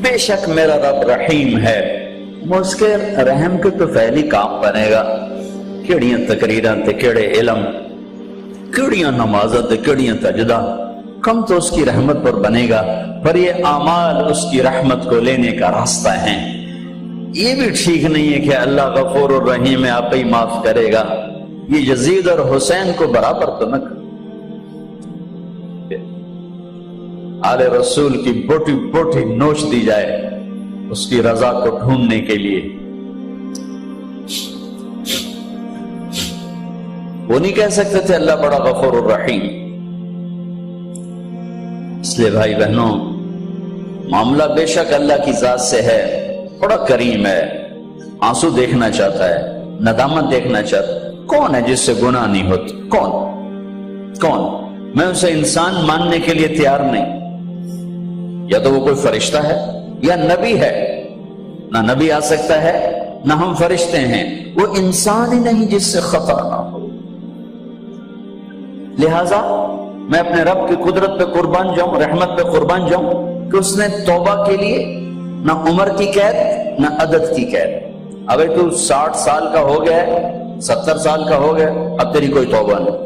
بے شک میرا رب رحیم ہے، اس کے رحم کے تو فعلی کام بنے گا، کیڑیاں تقریراں تے کیڑے علم، کیڑیاں نمازاں تے کیڑیاں سجدہ، کم تو اس کی رحمت پر بنے گا، پر یہ اعمال اس کی رحمت کو لینے کا راستہ ہیں۔ یہ بھی ٹھیک نہیں ہے کہ اللہ غفور الرحیم ہے، آپ ہی معاف کرے گا، یہ یزید اور حسین کو برابر تو نہ آل رسول کی بوٹی بوٹی نوچ دی جائے اس کی رضا کو ڈھونڈنے کے لیے۔ وہ نہیں کہہ سکتے تھے اللہ بڑا غفور الرحیم۔ اس لیے بھائی بہنوں، معاملہ بے شک اللہ کی ذات سے ہے، بڑا کریم ہے، آنسو دیکھنا چاہتا ہے، ندامت دیکھنا چاہتا ہے۔ کون ہے جس سے گناہ نہیں ہوتا؟ کون؟ میں اسے انسان ماننے کے لیے تیار نہیں، یا تو وہ کوئی فرشتہ ہے یا نبی ہے، نہ نبی آ سکتا ہے نہ ہم فرشتے ہیں، وہ انسان ہی نہیں جس سے خطا نہ ہو۔ لہذا میں اپنے رب کی قدرت پہ قربان جاؤں، رحمت پہ قربان جاؤں کہ اس نے توبہ کے لیے نہ عمر کی قید نہ عدد کی قید۔ ابھی تو 60 سال کا ہو گیا ہے، 70 سال کا ہو گیا، اب تیری کوئی توبہ نہیں،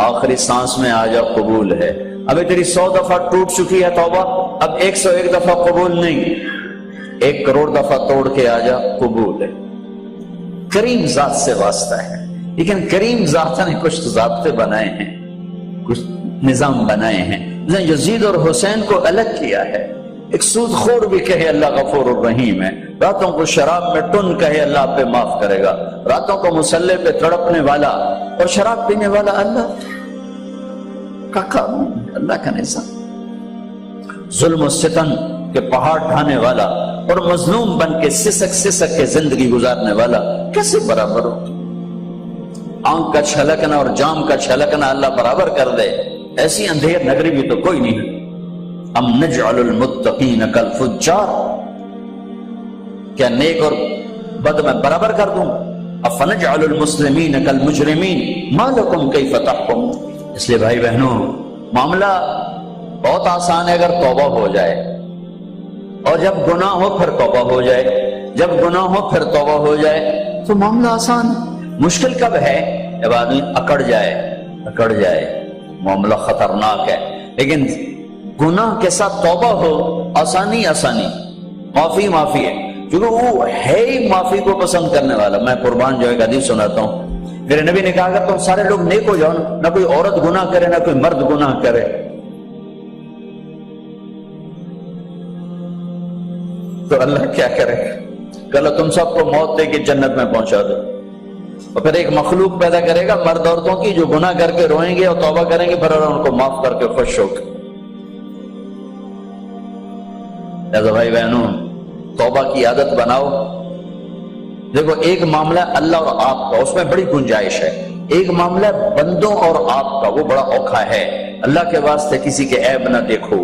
آخری سانس میں آ جا قبول ہے۔ ابھی تیری 100 دفعہ ٹوٹ چکی ہے توبہ، اب 101 دفعہ قبول نہیں، 1 کروڑ دفعہ توڑ کے آ جا قبول ہے۔ کریم ذات سے واسطہ ہے، لیکن کریم ذات نے کچھ ضابطے بنائے ہیں، کچھ نظام بنائے ہیں۔ یزید اور حسین کو الگ کیا ہے۔ ایک سود خور بھی کہے اللہ غفور الرحیم ہے، راتوں کو شراب میں ٹن کہے اللہ پہ معاف کرے گا، راتوں کو مسلح پہ تڑپنے والا اور شراب پینے والا اللہ کا قانون، اللہ کا نظام۔ ظلم و ستم کے پہاڑ ڈھانے والا اور مظلوم بن کے سسک کے زندگی گزارنے والا کیسے برابر ہو؟ آنکھ کا چھلکنا اور جام کا چھلکنا اللہ برابر کر دے، ایسی اندھیر نگری بھی تو کوئی نہیں ہے۔ ام نجعل المتقین کالفجار، کیا نیک اور بد میں برابر کر دوں؟ افنجعل المسلمین کالمجرمین ما لکم کیف تحکمون۔ اس لیے بھائی بہنوں، معاملہ بہت آسان ہے اگر توبہ ہو جائے، اور جب گناہ ہو پھر توبہ ہو جائے، جب گناہ ہو پھر توبہ ہو جائے تو معاملہ آسان ہے۔ مشکل کب ہے؟ جب آدمی اکڑ جائے، معاملہ خطرناک ہے۔ لیکن گناہ کے ساتھ توبہ ہو، آسانی، معافی ہے، کیونکہ وہ ہے ہی معافی کو پسند کرنے والا۔ میں قربان جو ایک حدیث سناتا ہوں، میرے نبی نے کہا اگر تم سارے لوگ نیک ہو جاؤ، نہ کوئی عورت گناہ کرے نہ کوئی مرد گناہ کرے، تو اللہ کیا کرے؟ کہ اللہ تم سب کو موت دے کے جنت میں پہنچا دو، اور پھر ایک مخلوق پیدا کرے گا مرد عورتوں کی جو گناہ کر کے روئیں گے اور توبہ کریں گے، پھر اللہ ان کو معاف کر کے خوش ہو گے۔ لہذا بھائی بہنوں، توبہ کی عادت بناؤ۔ دیکھو، ایک معاملہ اللہ اور آپ کا، اس میں بڑی گنجائش ہے۔ ایک معاملہ بندوں اور آپ کا، وہ بڑا اوکھا ہے۔ اللہ کے واسطے کسی کے عیب نہ دیکھو،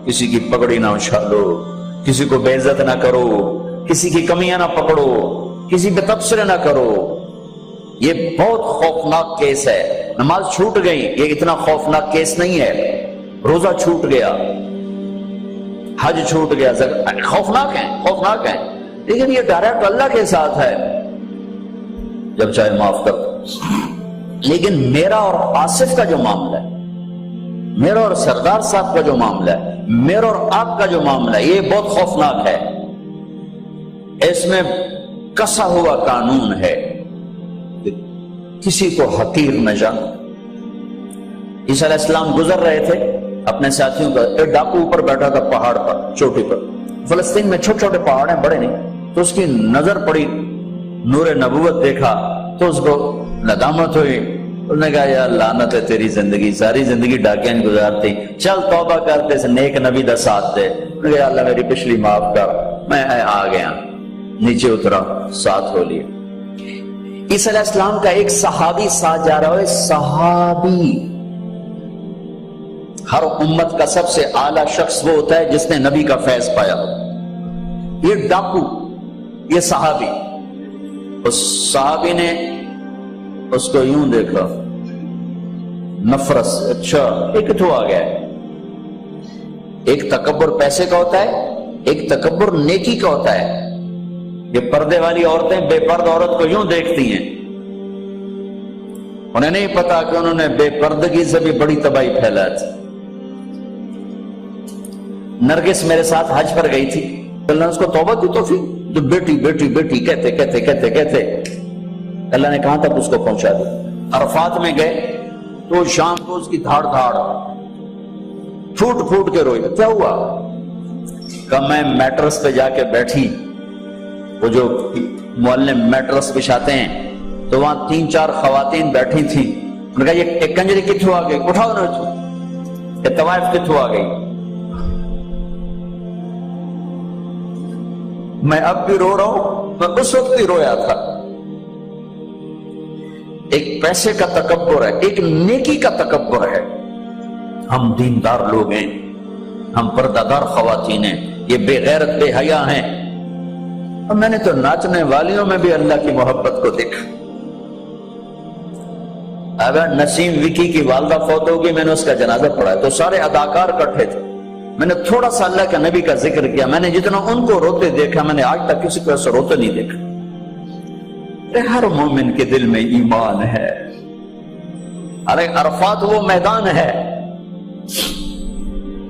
کسی کی پگڑی نہ اچھالو، کسی کو بے عزت نہ کرو، کسی کی کمیاں نہ پکڑو، کسی پہ تبصرے نہ کرو۔ یہ بہت خوفناک کیس ہے۔ نماز چھوٹ گئی، یہ اتنا خوفناک کیس نہیں ہے۔ روزہ چھوٹ گیا، حج چھوٹ گیا، خوفناک ہے، لیکن یہ ڈائریکٹ اللہ کے ساتھ ہے، جب چاہے معاف کر دو۔ لیکن میرا اور آصف کا جو معاملہ ہے، میرا اور سردار صاحب کا جو معاملہ ہے، میرا اور آپ کا جو معاملہ ہے، یہ بہت خوفناک ہے۔ اس میں کسا ہوا قانون ہے، کسی کو حقیر نہ جانو۔ عیسیٰ علیہ السلام گزر رہے تھے اپنے ساتھیوں کا، ایک ڈاکو اوپر بیٹھا تھا پہاڑ پر، چوٹی پر۔ فلسطین میں چھوٹے چھوٹے پہاڑ ہیں، بڑے نہیں، تو اس کی نظر پڑی، نور نبوت دیکھا تو اس کو ندامت ہوئی۔ اس نے کہا یا لعنت ہے تیری زندگی، ساری زندگی ڈاکیاں گزارتی، چل توبہ کرتے سے نیک نبی دا ساتھ دے۔ اس نے کہا اللہ میری پچھلی معاف کر، میں آ گیا، نیچے اترا، ساتھ ہو لیا۔ عیسیٰ علیہ السلام کا ایک صحابی ساتھ جا رہا ہے، صحابی۔ ہر امت کا سب سے اعلیٰ شخص وہ ہوتا ہے جس نے نبی کا فیض پایا ہو۔ یہ ڈاکو، یہ صحابی، اس صحابی نے اس کو یوں دیکھا، نفرت سے، اچھا ایک تو آ گیا ہے۔ ایک تکبر پیسے کا ہوتا ہے، ایک تکبر نیکی کا ہوتا ہے. یہ پردے والی عورتیں بے پرد عورت کو یوں دیکھتی ہیں, انہیں نہیں پتا کہ انہوں نے بے پردگی سے بھی بڑی تباہی پھیلا تھی. نرگس میرے ساتھ حج پر گئی تھی, اللہ نے اس کو توبہ دی تو پھر جو بیٹی بیٹی بیٹی کہتے کہتے کہتے کہتے اللہ نے کہاں تک اس کو پہنچا دیا. عرفات میں گئے تو شام کو اس کی دھاڑ دھاڑ پھوٹ پھوٹ کے روئی. کیا ہوا؟ کہ میں میٹرس پہ جا کے بیٹھی, وہ جو معلم میٹرس بچھاتے ہیں تو وہاں 3-4 خواتین بیٹھی تھیں. انہوں نے کہا یہ کنجری کتھوں آ گئی, اٹھاؤ نہ تو یہ طوائف کتھوں آ گئی. میں اب بھی رو رہا ہوں, میں اس وقت ہی رویا تھا. ایک پیسے کا تکبر ہے, ایک نیکی کا تکبر ہے. ہم دیندار لوگ ہیں, ہم پردہ دار خواتین ہیں, یہ بے غیرت بے حیا ہیں. اور میں نے تو ناچنے والیوں میں بھی اللہ کی محبت کو دیکھا. اگر نسیم وکی کی والدہ فوت ہوگی, میں نے اس کا جنازہ پڑھا تو سارے اداکار اکٹھے تھے. میں نے تھوڑا سا اللہ کے نبی کا ذکر کیا. میں نے جتنا ان کو روتے دیکھا, میں نے آج تک کسی کو ایسا روتے نہیں دیکھا. ہر مومن کے دل میں ایمان ہے. ارے عرفات وہ میدان ہے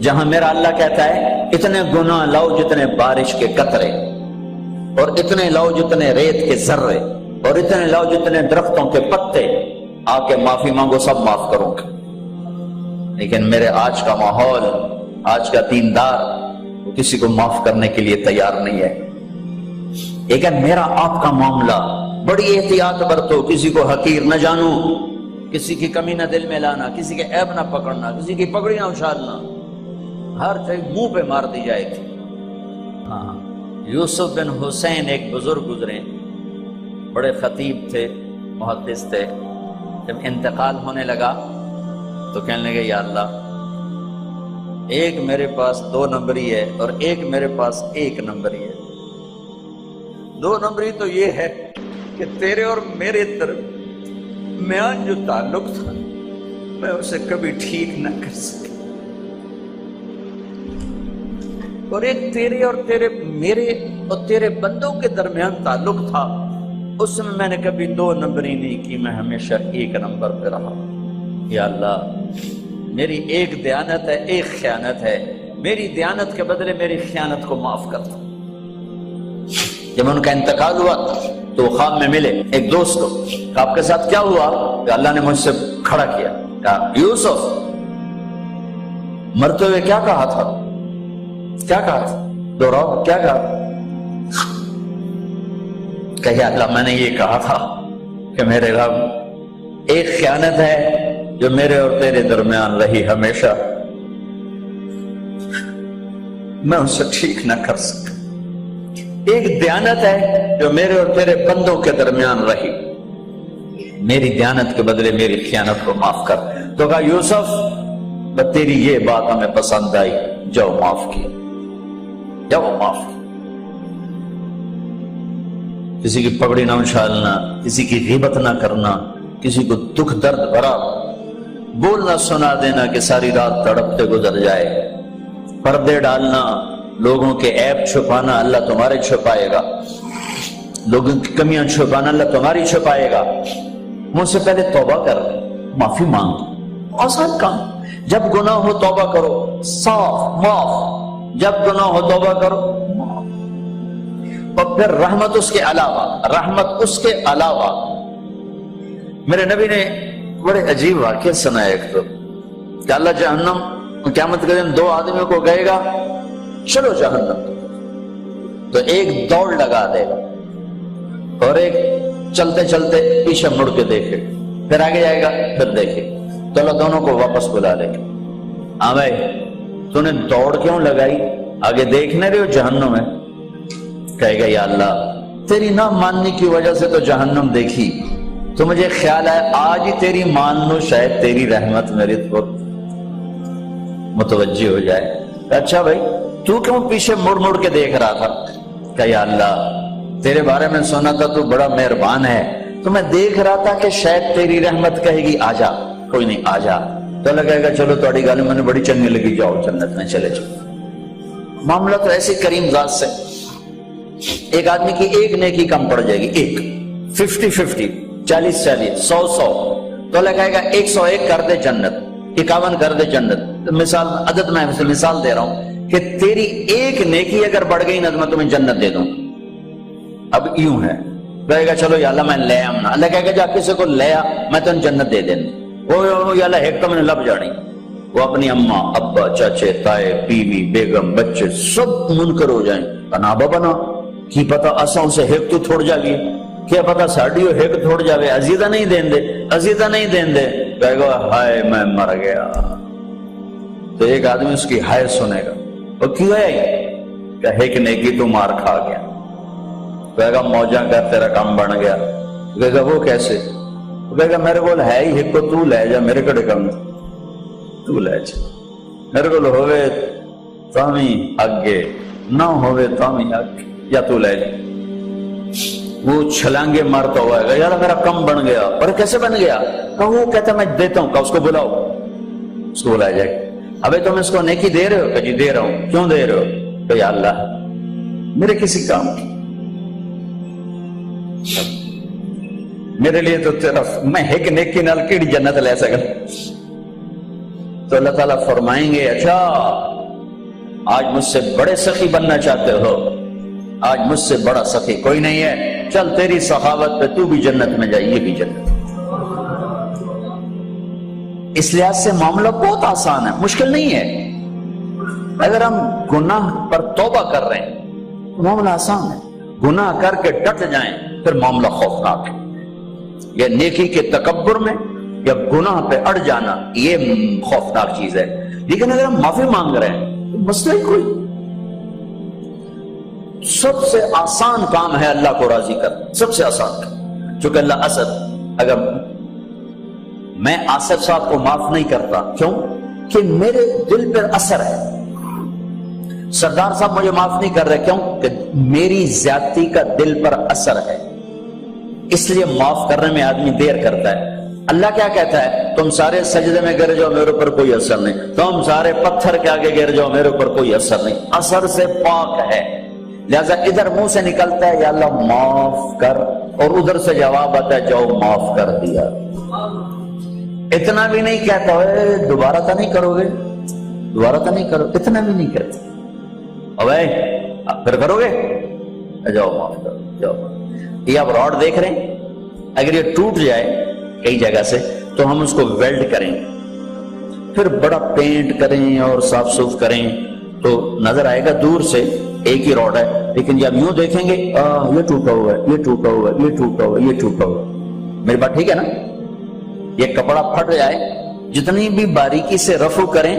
جہاں میرا اللہ کہتا ہے اتنے گناہ لاؤ جتنے بارش کے قطرے, اور اتنے لاؤ جتنے ریت کے ذرے, اور اتنے لاؤ جتنے درختوں کے پتے, آ کے معافی مانگو, سب معاف کروں گا. لیکن میرے آج کا ماحول, آج کا دیندار وہ کسی کو معاف کرنے کے لیے تیار نہیں ہے. لیکن میرا آپ کا معاملہ بڑی احتیاط برتو, کسی کو حقیر نہ جانو, کسی کی کمی نہ دل میں لانا, کسی کے عیب نہ پکڑنا, کسی کی پگڑی نہ اچھالنا, ہر چیز منہ پہ مار دی جائے گی. ہاں, یوسف بن حسین ایک بزرگ گزرے, بڑے خطیب تھے, محدث تھے. جب انتقال ہونے لگا تو کہنے لگے یا اللہ, ایک میرے پاس 2 نمبری ہے اور ایک میرے پاس 1 نمبری ہے. 2 نمبری تو یہ ہے کہ تیرے اور میرے درمیان جو تعلق تھا میں اسے کبھی ٹھیک نہ کر سکا, اور ایک تیرے اور تیرے میرے اور تیرے بندوں کے درمیان تعلق تھا, اس میں نے کبھی 2 نمبری نہیں کی, میں ہمیشہ 1 نمبر پہ رہا. یا اللہ میری ایک دیانت ہے, ایک خیانت ہے, میری دیانت کے بدلے میری خیانت کو معاف کر دو. جب ان کا انتقال ہوا تو وہ خواب میں ملے ایک دوست کو. آپ کے ساتھ کیا ہوا؟ کہ اللہ نے مجھ سے کھڑا کیا, کہا یوسف مرتے ہوئے کیا کہا تھا, کیا کہا تھا, دوہراؤ, کیا کہا؟ کہ اللہ میں نے یہ کہا تھا کہ میرے رب ایک خیانت ہے جو میرے اور تیرے درمیان رہی ہمیشہ, میں اسے ٹھیک نہ کر سکا. ایک دیانت ہے جو میرے اور تیرے بندوں کے درمیان رہی, میری دیانت کے بدلے میری خیانت کو معاف کر. تو کہا یوسف تیری یہ بات ہمیں پسند آئی, جاؤ معاف کیا, جاؤ معاف کیا. کسی کی پگڑی نہ اچھالنا, کسی کی غیبت نہ کرنا, کسی کو دکھ درد بھرا بولنا سنا دینا کہ ساری رات تڑپتے گزر جائے, پردے ڈالنا, لوگوں کے عیب چھپانا, اللہ تمہارے چھپائے گا, لوگوں کی کمیاں چھپانا, اللہ تمہاری چھپائے گا. مجھ سے پہلے توبہ کر, معافی مانگ, آسان کام. جب گناہ ہو توبہ کرو, صاف معاف. جب گناہ ہو توبہ کرو, اور پھر رحمت اس کے علاوہ, رحمت اس کے علاوہ. میرے نبی نے بڑے عجیب واقعہ سنایا ایک تو, کہ اللہ جہنم قیامت کے دن 2 آدمیوں کو کہے گا چلو جہنم, تو ایک دوڑ لگا دے گا اور ایک چلتے چلتے پیچھے مڑ کے دیکھے, پھر آگے جائے گا, پھر دیکھے, تو اللہ دونوں کو واپس بلا لے گا. ہاں بھائی تو نے دوڑ کیوں لگائی, آگے دیکھنے رہے ہو جہنم ہے. کہے گا یا اللہ تیری نہ ماننے کی وجہ سے تو جہنم دیکھی, تو مجھے خیال ہے آج ہی تیری مان لو, شاید تیری رحمت میرے پر متوجہ ہو جائے. اچھا بھائی تو کیوں پیچھے مڑ مڑ کے دیکھ رہا تھا؟ کہ یا اللہ تیرے بارے میں سنا تھا تو بڑا مہربان ہے, تو میں دیکھ رہا تھا کہ شاید تیری رحمت کہے گی آ جا. کوئی نہیں, آ جا. تو اللہ کہے گا چلو تھوڑی گل میں نے بڑی چنگی لگی, جاؤ جنت میں چلے جاؤ. معاملہ تو ایسے کریم ذات سے، ایک آدمی کی ایک نیکی کم پڑ جائے گی، ایک 50-50 40-40 100-100 تو اللہ کہے گا 101 کر دے جنت، 51 کر دے جنت۔ مثال عدد میں مثال دے رہا ہوں کہ تیری ایک نیکی اگر بڑھ گئی نا تو میں تمہیں جنت دے دوں۔ اب یوں ہے، کہے گا چلو یا اللہ میں لے آؤں نا، اللہ کہے گا جا کسی کو لے آ میں تمہیں جنت دے دیں۔ وہ یا اللہ ایک تو میں نے لب جاڑی، وہ اپنی اماں ابا چاچے تائے بیوی بیگم بچے سب منکر ہو جائیں، بنا بنا کی پتا اساں سے ایک تو تھوڑ جا گئی، کیا پتا ساڑیو ایک تھوڑ جاوے، عزیزہ نہیں دین دے، عزیزہ نہیں دین دے، کہے گا ہائے میں مر گیا۔ تو ایک آدمی اس کی ہائے سنے گا، وہ کیوں ہے کہے کہ نیکی تو مار کھا گیا، کہے گا موجہ کر تیرا کام بن گیا، کہے گا وہ کیسے، کہے گا میرے کو ہے ہی ایک کو تو لے جا، میرے کڑے کم تو لے جا، میرے کو ہوئے تامی اگے نہ ہوئے تامی اگے، یا تو لے جا۔ وہ چھلانگے مارتا ہوا ہے، یار میرا کم بن گیا، اور کیسے بن گیا، کہ وہ کہتا میں دیتا ہوں، کہ اس کو بلاؤ، اس کو بلایا جائے گا، ابھی تم اس کو نیکی دے رہے ہو، کہ جی دے رہا ہوں، کیوں دے رہے ہو، کہ یا اللہ میرے کسی کام کی، میرے لیے تو تیرا میں ایک نیکی نال کیڑی جنت لے سکتا۔ تو اللہ تعالیٰ فرمائیں گے اچھا آج مجھ سے بڑے سخی بننا چاہتے ہو، آج مجھ سے بڑا سخی کوئی نہیں ہے، چل تیری سخاوت پہ تو بھی جنت میں جائے، یہ بھی جنت۔ اس لحاظ سے معاملہ بہت آسان ہے، مشکل نہیں ہے۔ اگر ہم گناہ پر توبہ کر رہے ہیں تو معاملہ آسان ہے، گناہ کر کے ڈٹ جائیں پھر معاملہ خوفناک ہے۔ یا نیکی کے تکبر میں یا گناہ پہ اڑ جانا یہ خوفناک چیز ہے، لیکن اگر ہم معافی مانگ رہے ہیں تو مسئلہ ہی کوئی، سب سے آسان کام ہے اللہ کو راضی کر، سب سے آسان کام۔ چونکہ اللہ اسد، اگر میں آصف صاحب کو معاف نہیں کرتا، کیوں کہ میرے دل پر اثر ہے، سردار صاحب مجھے معاف نہیں کر رہے، کیوں کہ میری زیادتی کا دل پر اثر ہے، اس لیے معاف کرنے میں آدمی دیر کرتا ہے۔ اللہ کیا کہتا ہے، تم سارے سجدے میں گر جاؤ میرے اوپر کوئی اثر نہیں، تم سارے پتھر کے آگے گر جاؤ میرے اوپر کوئی اثر نہیں، اثر سے پاک ہے۔ لہذا ادھر منہ سے نکلتا ہے یا اللہ معاف کر، اور ادھر سے جواب آتا ہے جاؤ معاف کر دیا۔ اتنا بھی نہیں کہتا ہے دوبارہ تو نہیں کرو گے، دوبارہ تو نہیں کرو، اتنا بھی نہیں کہتا، اب پھر کرو گے، جاؤ معاف کرو جاؤ۔ یہ آپ راڈ دیکھ رہے ہیں، اگر یہ ٹوٹ جائے کئی جگہ سے تو ہم اس کو ویلڈ کریں، پھر بڑا پینٹ کریں اور صاف صوف کریں تو نظر آئے گا دور سے ایک ہی راڈ ہے، لیکن جب یوں دیکھیں گے یہ ٹوٹا ہوا ہے، یہ ٹوٹا ہوا ہے، یہ ٹوٹا ہوا ہے، یہ ٹوٹا ہوا ہے۔ میری بات ٹھیک ہے نا؟ یہ کپڑا پھٹ جائے، جتنی بھی باریکی سے رفو کریں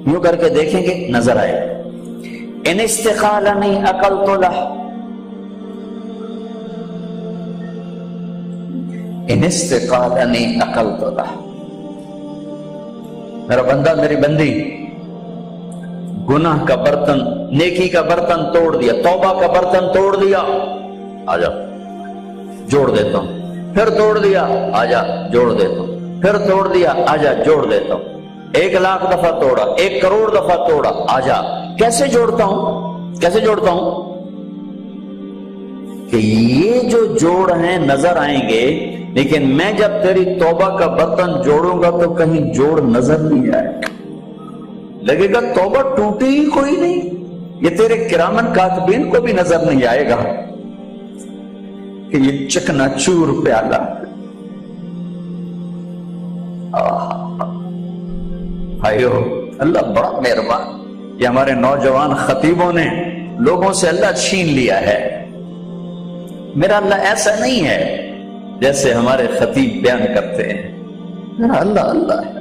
یوں کر کے دیکھیں گے نظر آئے گا۔ ان استقالنی عقلت لہ، ان استقالنی عقلت لہ، میرا بندہ میری بندی گناہ کا برتن نیکی کا برتن توڑ دیا، توبہ کا برتن توڑ دیا، آجا جوڑ دیتا ہوں، پھر توڑ دیا آجا جوڑ دیتا ہوں، پھر توڑ دیا آجا جوڑ دیتا ہوں، 1,00,000 دفعہ توڑا، 1 کروڑ دفعہ توڑا، آجا کیسے جوڑتا ہوں، کیسے جوڑتا ہوں کہ یہ جو جوڑ ہیں نظر آئیں گے، لیکن میں جب تیری توبہ کا برتن جوڑوں گا تو کہیں جوڑ نظر نہیں آئے گا، لگے گا توبہ ٹوٹی ہی کوئی نہیں، یہ تیرے کرامن کاتبین کو بھی نظر نہیں آئے گا کہ یہ چکنا چور پیالہ۔ بھائیو اللہ بڑا مہربان، یہ ہمارے نوجوان خطیبوں نے لوگوں سے اللہ چھین لیا ہے۔ میرا اللہ ایسا نہیں ہے جیسے ہمارے خطیب بیان کرتے ہیں، میرا اللہ اللہ ہے،